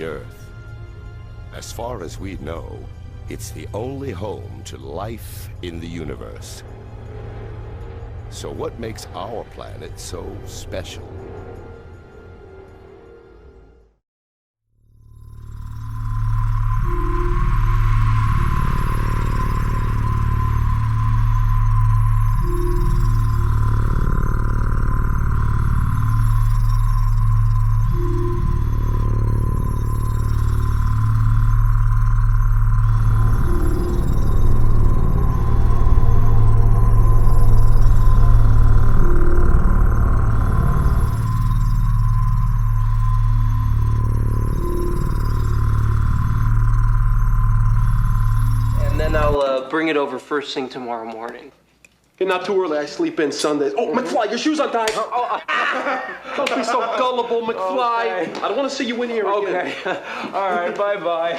the Earth. As far as we know, it's the only home to life in the universe. So what makes our planet so special? Bring it over first thing tomorrow morning. Okay, not too early. I sleep in Sundays. Oh, McFly, your shoes untied. Don't be so gullible, McFly. Okay. I don't want to see you in here again. Okay. All right, bye-bye.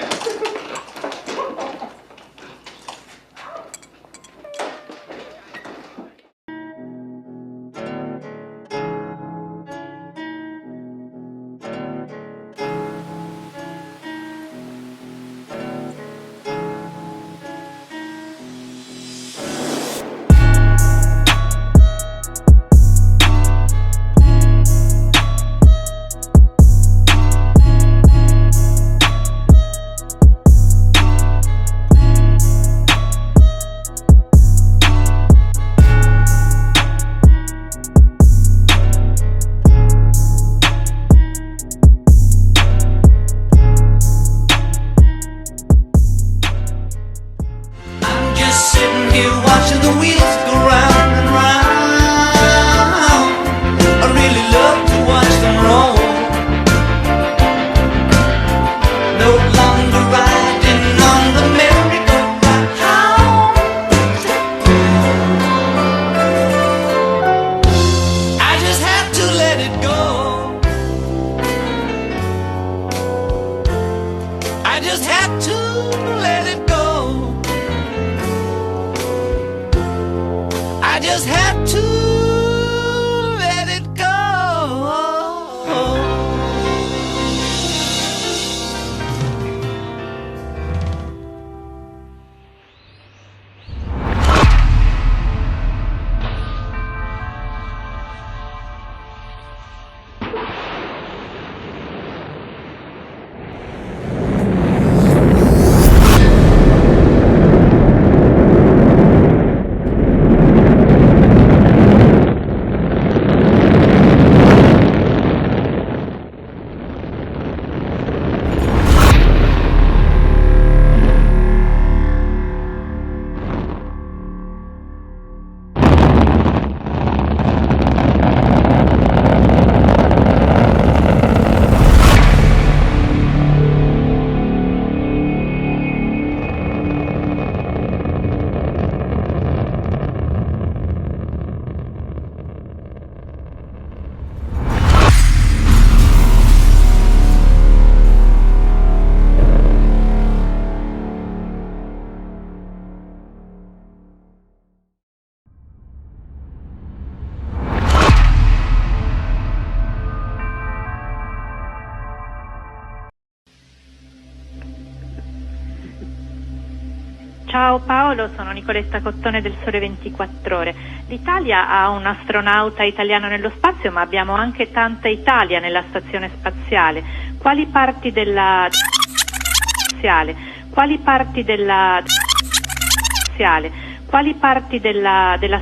Ciao Paolo, sono Nicoletta Cottone del Sole 24 Ore. L'Italia ha un astronauta italiano nello spazio, ma abbiamo anche tanta Italia nella stazione spaziale. Quali parti della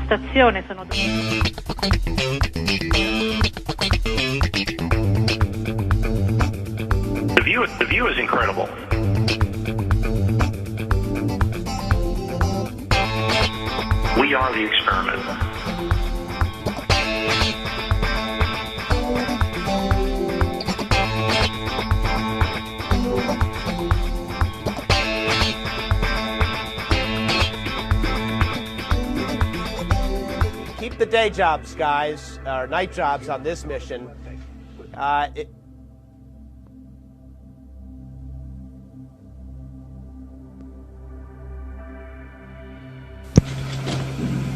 stazione sono The view is incredible. We are the experiment. Keep the day jobs, guys, or night jobs on this mission.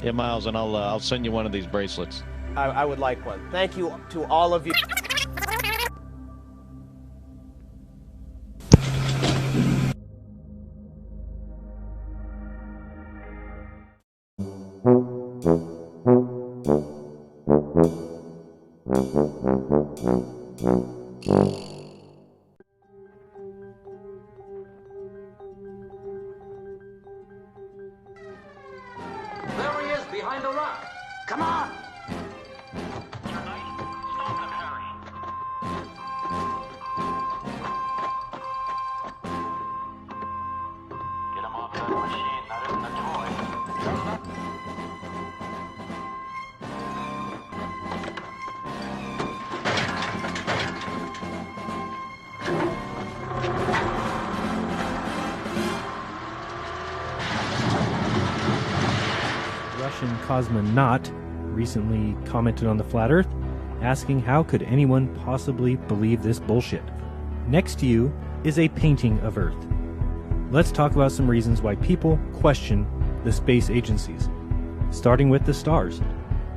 Yeah, Miles, and I'll send you one of these bracelets. I would like one. Thank you to all of you. find the rock. Come on! Stop them, Harry. Get him off that machine. That isn't a toy. Russian cosmonaut recently commented on the flat Earth, asking how could anyone possibly believe this bullshit. Next to you is a painting of Earth. Let's talk about some reasons why people question the space agencies, starting with the stars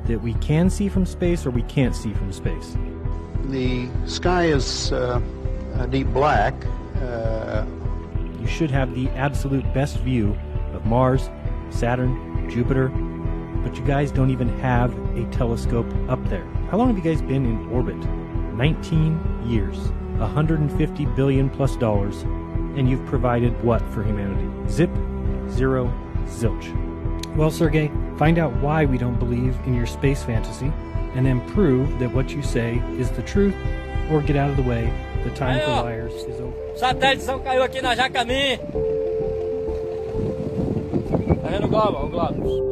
that we can see from space or we can't see from space. The sky is deep black. You should have the absolute best view of Mars, Saturn, Jupiter, but you guys don't even have a telescope up there. How long have you guys been in orbit? 19 years, $150 billion plus, and you've provided what for humanity? Zip, zero, zilch. Well, Sergey, find out why we don't believe in your space fantasy, and then prove that what you say is the truth, or get out of the way. The time for liars is over. Satélite São caiu aqui na Jacami. Tá vendo o Globos?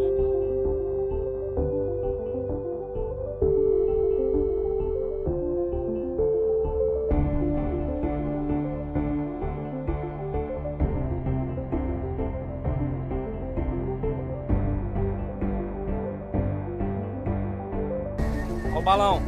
Olha o balão.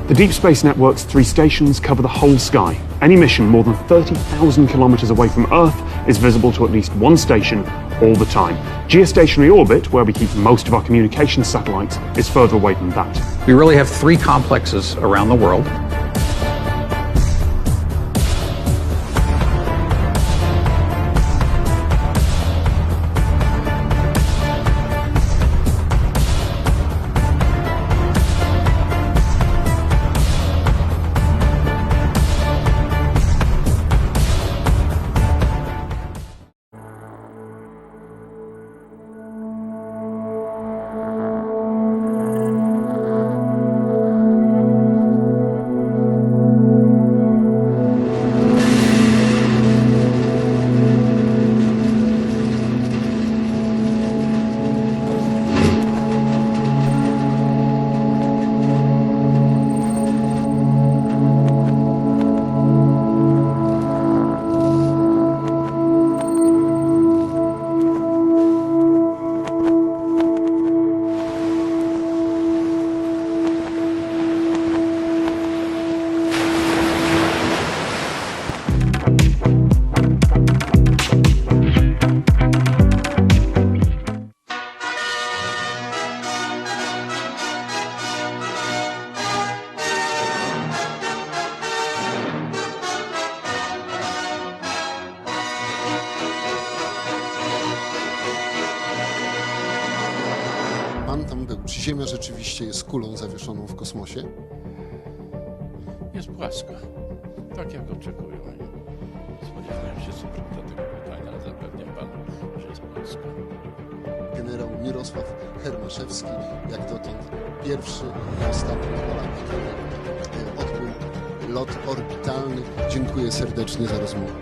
The Deep Space Network's 3 stations cover the whole sky. Any mission more than 30,000 kilometers away from Earth is visible to at least one station all the time. Geostationary orbit, where we keep most of our communications satellites, is further away than that. We really have 3 complexes around the world. Czy Ziemia rzeczywiście jest kulą zawieszoną w kosmosie? Jest płaska. Tak jak oczekują. Spodziewałem się co prawda tego pytania, ale zapewniam panu, że jest płaska. Generał Mirosław Hermaszewski, jak dotąd pierwszy i ostatni Polak, który odbył lot orbitalny. Dziękuję serdecznie za rozmowę.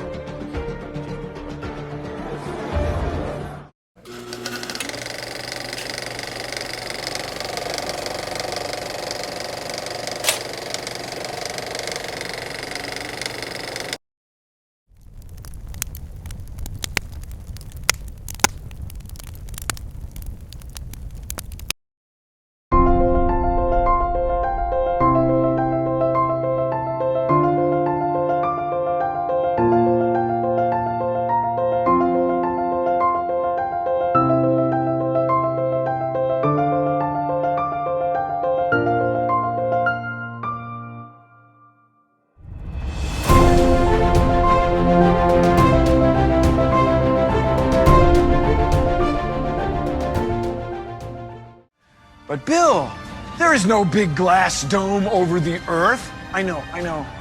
But Bill, there is no big glass dome over the Earth. I know,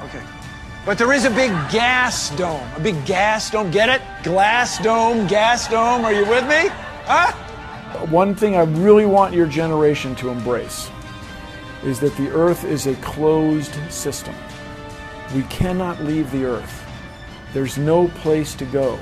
okay. But there is a big gas dome. A big gas dome. Get it? Glass dome, gas dome. Are you with me? Huh? One thing I really want your generation to embrace is that the Earth is a closed system. We cannot leave the Earth. There's no place to go.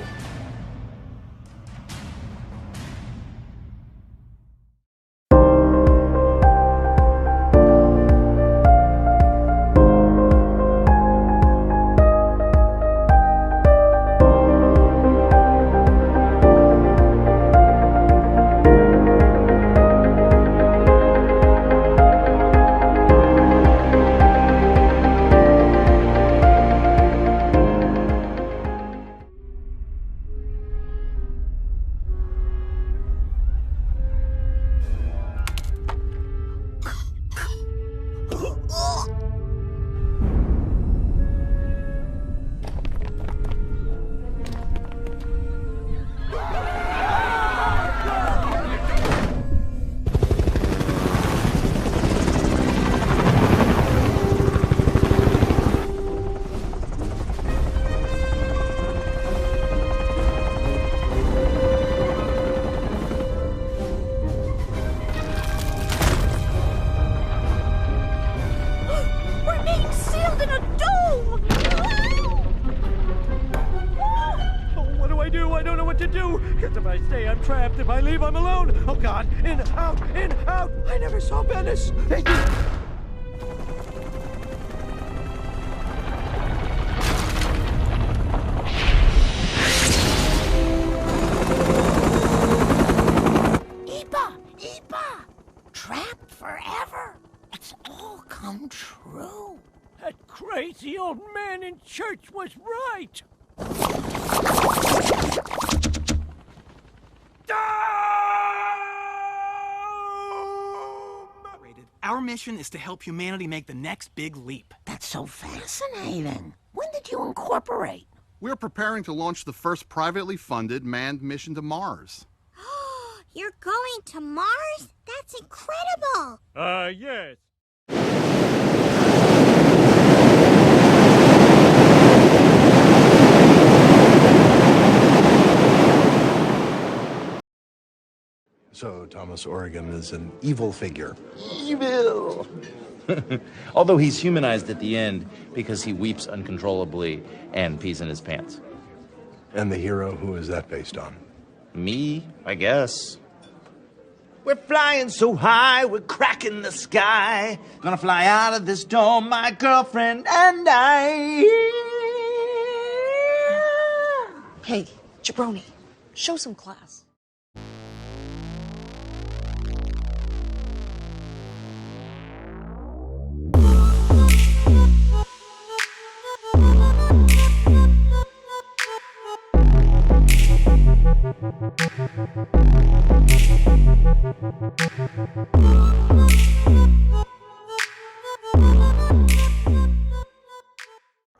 I never saw Venice. Ipa! Trapped forever. It's all come true. That crazy old man in church was right. Our mission is to help humanity make the next big leap. That's so fascinating. When did you incorporate? We're preparing to launch the first privately funded manned mission to Mars. You're going to Mars? That's incredible! Yes. So Thomas Oregon is an evil figure. Evil! Although he's humanized at the end because he weeps uncontrollably and pees in his pants. And the hero, who is that based on? Me, I guess. We're flying so high, we're cracking the sky. Gonna fly out of this dome, my girlfriend and I. Hey, Jabroni, show some class.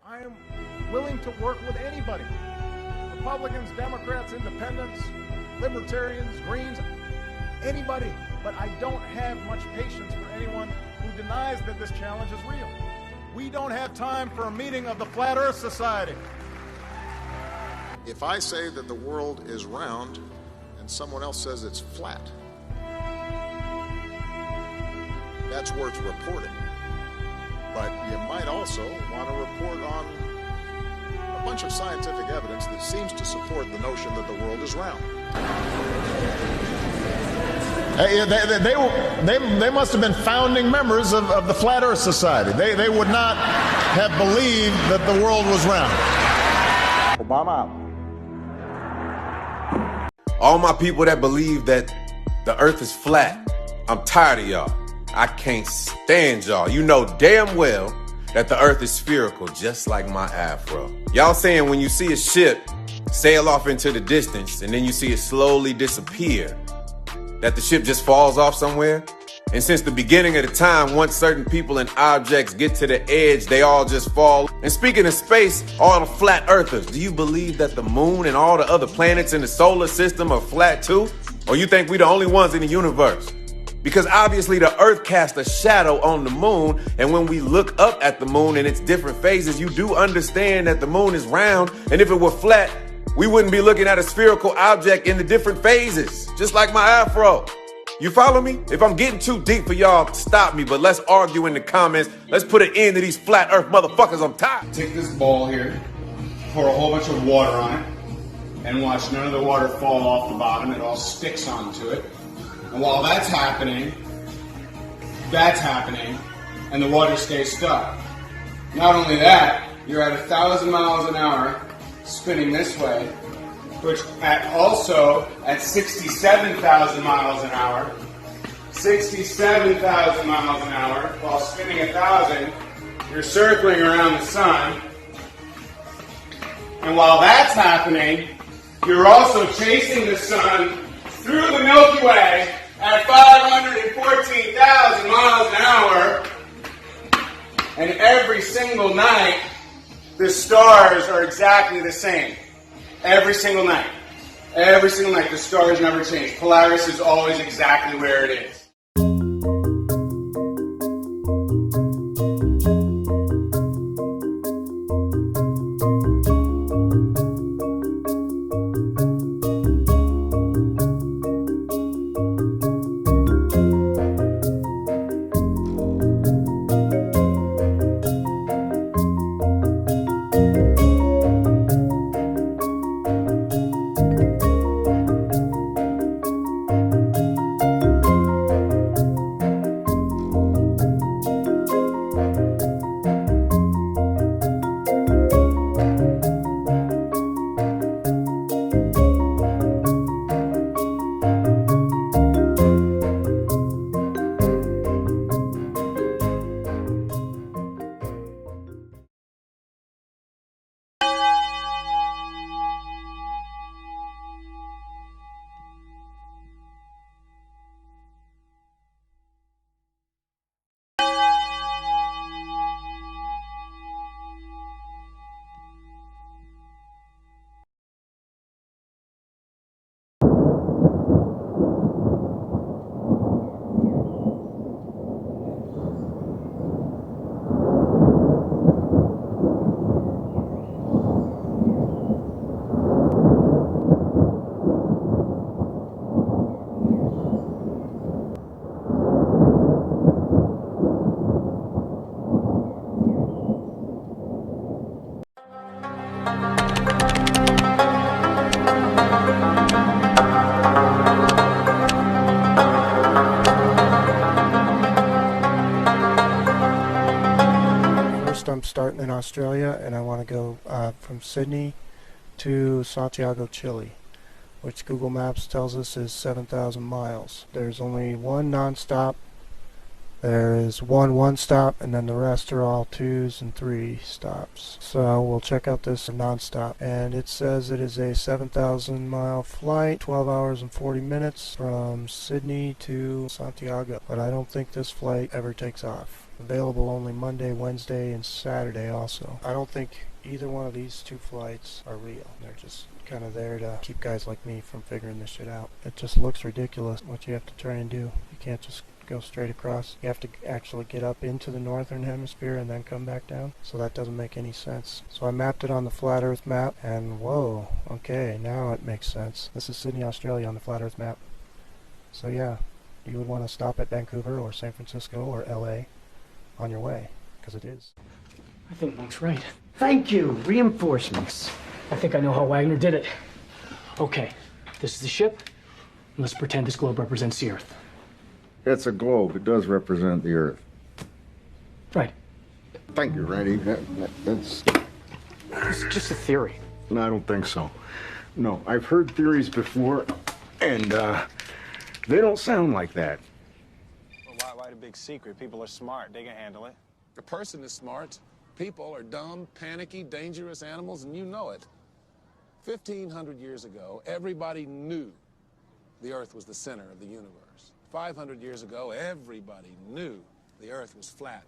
I am willing to work with anybody. Republicans, Democrats, Independents, Libertarians, Greens, anybody. But I don't have much patience for anyone who denies that this challenge is real. We don't have time for a meeting of the Flat Earth Society. If I say that the world is round and someone else says it's flat, that's worth reporting. But you might also want to report on a bunch of scientific evidence that seems to support the notion that the world is round. They must have been founding members of the Flat Earth Society. They would not have believed that the world was round. Obama out. All my people that believe that the earth is flat, I'm tired of y'all. I can't stand y'all. You know damn well that the earth is spherical, just like my afro. Y'all saying when you see a ship sail off into the distance and then you see it slowly disappear, that the ship just falls off somewhere? And since the beginning of the time, once certain people and objects get to the edge, they all just fall. And speaking of space, all the flat earthers, do you believe that the moon and all the other planets in the solar system are flat too? Or you think we the only ones in the universe? Because obviously the Earth casts a shadow on the moon, and when we look up at the moon in its different phases, you do understand that the moon is round, and if it were flat, we wouldn't be looking at a spherical object in the different phases, just like my afro. You follow me? If I'm getting too deep for y'all, stop me, but let's argue in the comments. Let's put an end to these flat Earth motherfuckers. I'm tired. Take this bowl here, pour a whole bunch of water on it, and watch none of the water fall off the bottom. It all sticks onto it. And while that's happening, and the water stays stuck. Not only that, you're at 1,000 miles an hour spinning this way, which also at 67,000 miles an hour, 67,000 miles an hour, while spinning 1,000, you're circling around the sun. And while that's happening, you're also chasing the sun through the Milky Way at 514,000 miles an hour, and every single night, the stars are exactly the same. Every single night. Every single night, the stars never change. Polaris is always exactly where it is. I'm starting in Australia, and I want to go from Sydney to Santiago, Chile, which Google Maps tells us is 7,000 miles. There's only one non-stop, there is one stop, and then the rest are all 2s and 3 stops. So we'll check out this non-stop, and it says it is a 7,000 mile flight, 12 hours and 40 minutes from Sydney to Santiago, but I don't think this flight ever takes off. Available only Monday, Wednesday, and Saturday also. I don't think either one of these two flights are real. They're just kind of there to keep guys like me from figuring this shit out. It just looks ridiculous what you have to try and do. You can't just go straight across. You have to actually get up into the northern hemisphere and then come back down. So that doesn't make any sense. So I mapped it on the Flat Earth map, and whoa, okay, now it makes sense. This is Sydney, Australia on the Flat Earth map. So yeah, you would want to stop at Vancouver or San Francisco or LA on your way, because it is. I think Monk's right. Thank you. Reinforcements. I think I know how Wagner did it. Okay, this is the ship. Let's pretend this globe represents the Earth. It's a globe. It does represent the Earth. Right. Thank you, Randy. That's... It's just a theory. No, I don't think so. No, I've heard theories before, and they don't sound like that. Why the big secret? People are smart. They can handle it. A person is smart. People are dumb, panicky, dangerous animals, and you know it. 1,500 years ago, everybody knew the Earth was the center of the universe. 500 years ago, everybody knew the Earth was flat.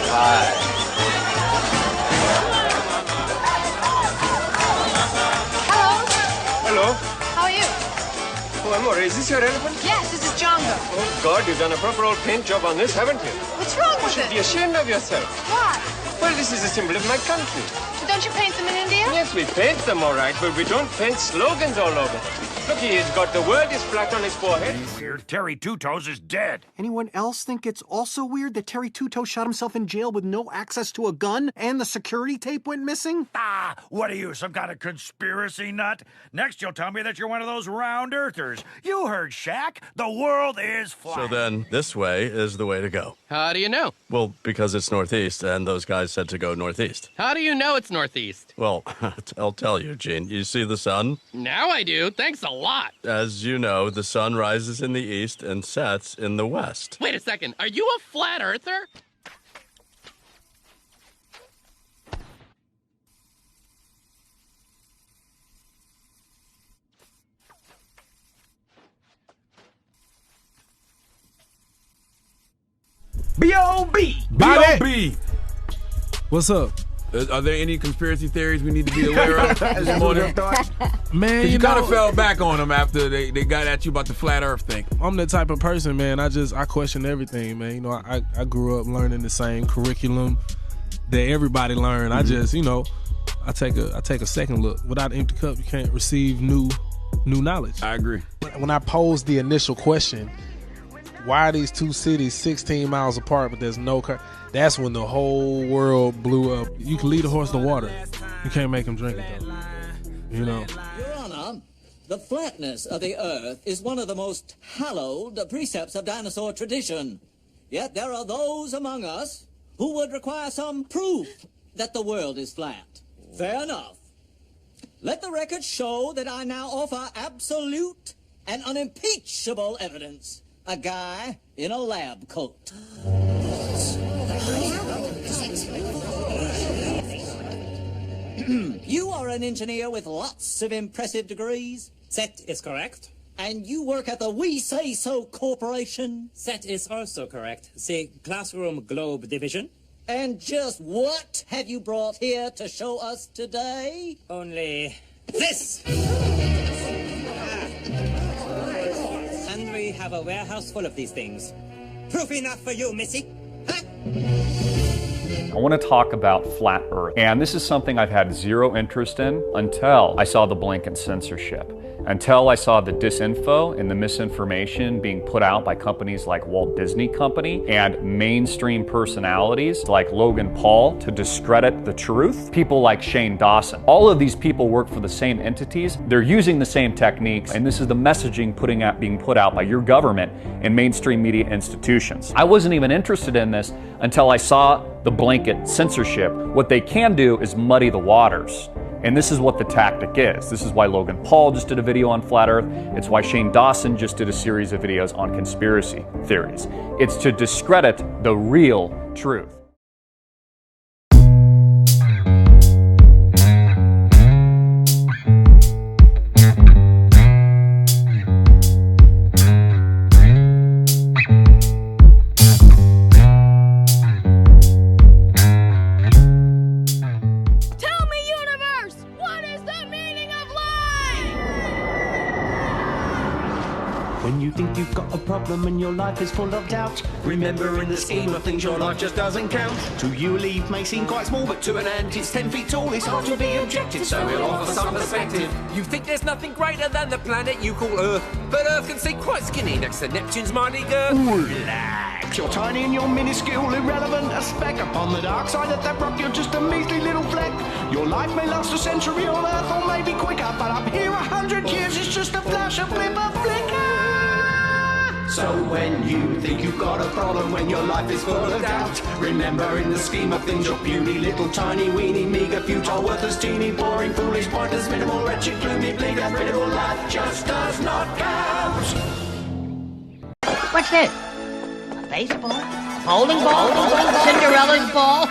Hi. Hello. Hello. How are you? Amore, is this your elephant? Yes, this is Django. Oh, God, you've done a proper old paint job on this, haven't you? What's wrong You with should it? be ashamed of yourself. Why? Well, this is a symbol of my country. Don't you paint them in India? Yes, we paint them all right, but we don't paint slogans all over. Look, he's got the world is flat on his forehead. Weird. Terry Two Toes is dead. Anyone else think it's also weird that Terry Two Toes shot himself in jail with no access to a gun and the security tape went missing? Ah, what are you, some kind of conspiracy nut? Next you'll tell me that you're one of those round earthers. You heard Shaq. The world is flat. So then, this way is the way to go. How do you know? Well, because it's northeast, and those guys said to go northeast. How do you know it's northeast? Well, I'll tell you, Gene. You see the sun? Now I do. Thanks a lot. As you know, the sun rises in the east and sets in the west. Wait a second. Are you a flat earther? B.O.B. B.O.B. What's up? Are there any conspiracy theories we need to be aware of this morning? Man, you kind of fell back on them after they got at you about the flat earth thing. I'm the type of person, man, I question everything, man. You know, I grew up learning the same curriculum that everybody learned. I just, you know, I take a second look. Without an empty cup, you can't receive new knowledge. I agree. When I posed the initial question, why are these two cities 16 miles apart but there's no car? That's when the whole world blew up. You can lead a horse to water. You can't make him drink it, though. You know? Your Honor, the flatness of the earth is one of the most hallowed precepts of dinosaur tradition. Yet there are those among us who would require some proof that the world is flat. Fair enough. Let the record show that I now offer absolute and unimpeachable evidence. A guy in a lab coat. You are an engineer with lots of impressive degrees. That is correct. And you work at the We Say So Corporation. That is also correct. The Classroom Globe Division. And just what have you brought here to show us today? Only this! And we have a warehouse full of these things. Proof enough for you, Missy. I want to talk about flat Earth, and this is something I've had zero interest in until I saw the Blinken censorship, until I saw the disinfo and the misinformation being put out by companies like Walt Disney Company and mainstream personalities like Logan Paul to discredit the truth. People like Shane Dawson. All of these people work for the same entities. They're using the same techniques, and this is the messaging being put out by your government and mainstream media institutions. I wasn't even interested in this until I saw the blanket censorship. What they can do is muddy the waters. And this is what the tactic is. This is why Logan Paul just did a video on flat earth. It's why Shane Dawson just did a series of videos on conspiracy theories. It's to discredit the real truth. When you think you've got a problem and your life is full of doubt, remember in the scheme of things your life just doesn't count. To you a leaf may seem quite small, but to an ant it's 10 feet tall. It's hard to be objective, so we'll offer some perspective. You think there's nothing greater than the planet you call Earth, but Earth can seem quite skinny next to Neptune's mighty girth. Relax, you're tiny and you're minuscule, irrelevant, a speck upon the dark side of that rock. You're just a measly little fleck. Your life may last a century on Earth, or maybe quicker, but up here 100 years is just a flash, a blip, a flicker. So when you think you've got a problem, when your life is full of doubt, remember in the scheme of things you're puny, little, tiny, weeny, meager, futile, worthless, teeny, boring, foolish, pointless, minimal, wretched, gloomy, bleak, unreadable, life just does not count. What's this? A baseball? A bowling ball? Cinderella's ball?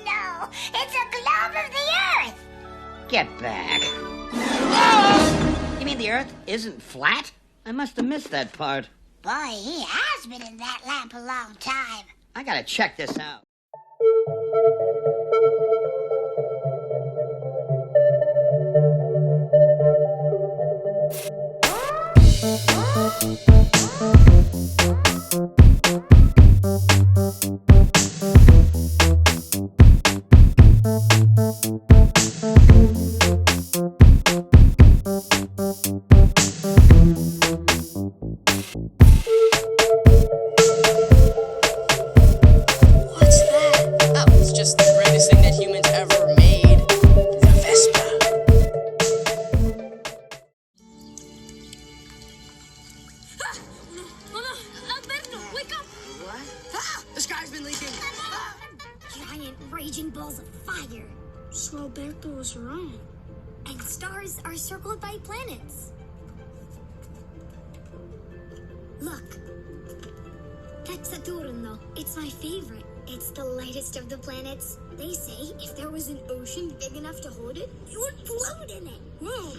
No, it's a globe of the earth. Get back. You mean the earth isn't flat? I must have missed that part. Boy, he has been in that lamp a long time. I gotta check this out. Ah! The sky's been leaking. Giant raging balls of fire. So Alberto was wrong. And stars are circled by planets. Look. That's Saturno. It's my favorite. It's the lightest of the planets. They say if there was an ocean big enough to hold it, it would float in it. Whoa.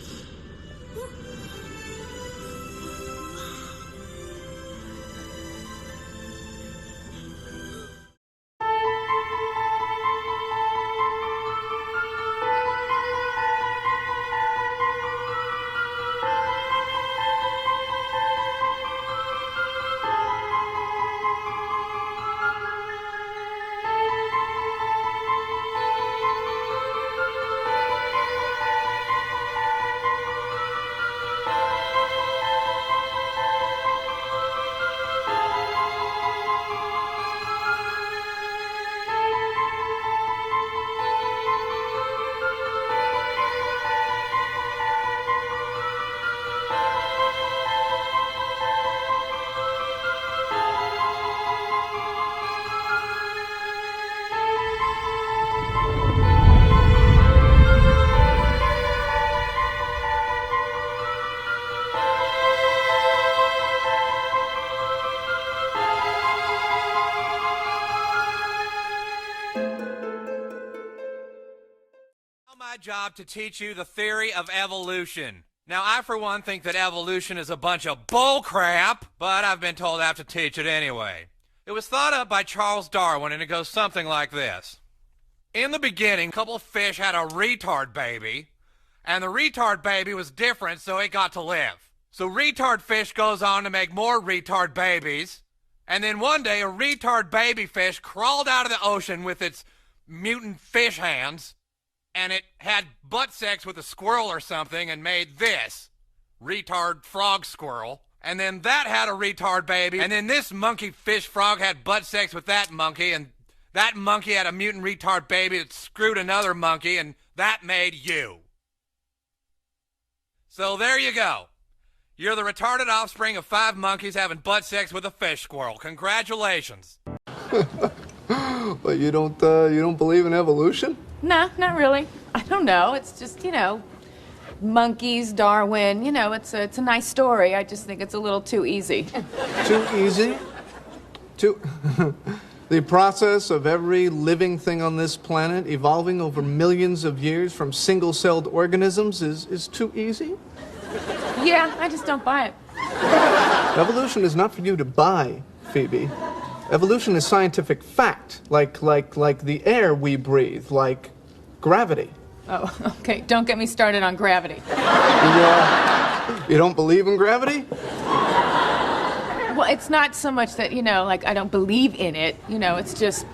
My job to teach you the theory of evolution. Now, I, for one, think that evolution is a bunch of bull crap, but I've been told I have to teach it anyway. It was thought up by Charles Darwin, and it goes something like this. In the beginning, a couple of fish had a retard baby, and the retard baby was different, so it got to live. So retard fish goes on to make more retard babies, and then one day a retard baby fish crawled out of the ocean with its mutant fish hands, and it had butt sex with a squirrel or something and made this retard frog squirrel. And then that had a retard baby. And then this monkey fish frog had butt sex with that monkey. And that monkey had a mutant retard baby that screwed another monkey. And that made you. So there you go. You're the retarded offspring of 5 monkeys having butt sex with a fish squirrel. Congratulations. But you don't believe in evolution? No, not really. I don't know. It's just, monkeys, Darwin, it's a nice story. I just think it's a little too easy. Too easy? The process of every living thing on this planet evolving over millions of years from single-celled organisms is too easy? Yeah, I just don't buy it. Evolution is not for you to buy, Phoebe. Evolution is scientific fact, like the air we breathe, like gravity. Oh, okay. Don't get me started on gravity. You don't believe in gravity? Well, it's not so much that, I don't believe in it. It's just,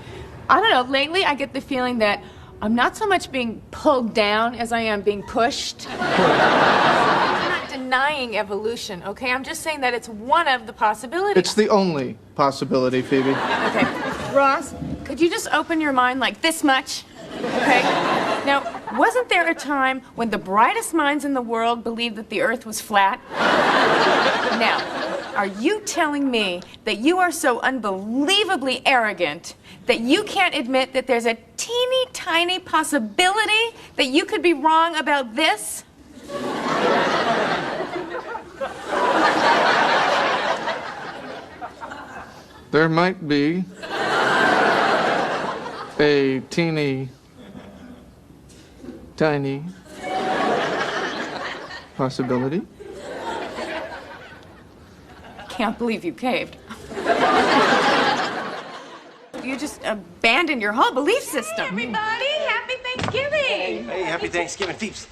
I don't know, lately I get the feeling that I'm not so much being pulled down as I am being pushed. I'm not denying evolution, okay? I'm just saying that it's one of the possibilities. It's the only possibility, Phoebe. Okay. Ross, could you just open your mind like this much? Okay? Now, wasn't there a time when the brightest minds in the world believed that the Earth was flat? Now, are you telling me that you are so unbelievably arrogant that you can't admit that there's a teeny tiny possibility that you could be wrong about this? There might be a teeny tiny possibility. Can't believe you caved. You just abandoned your whole belief system. Hey, everybody, happy Thanksgiving. Hey, happy Thanksgiving, Phoebes.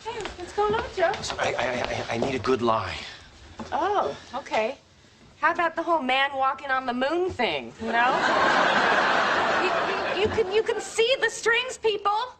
Hey, what's going on, Joe? I need a good lie. Oh, okay. How about the whole man walking on the moon thing, you can see the strings, people.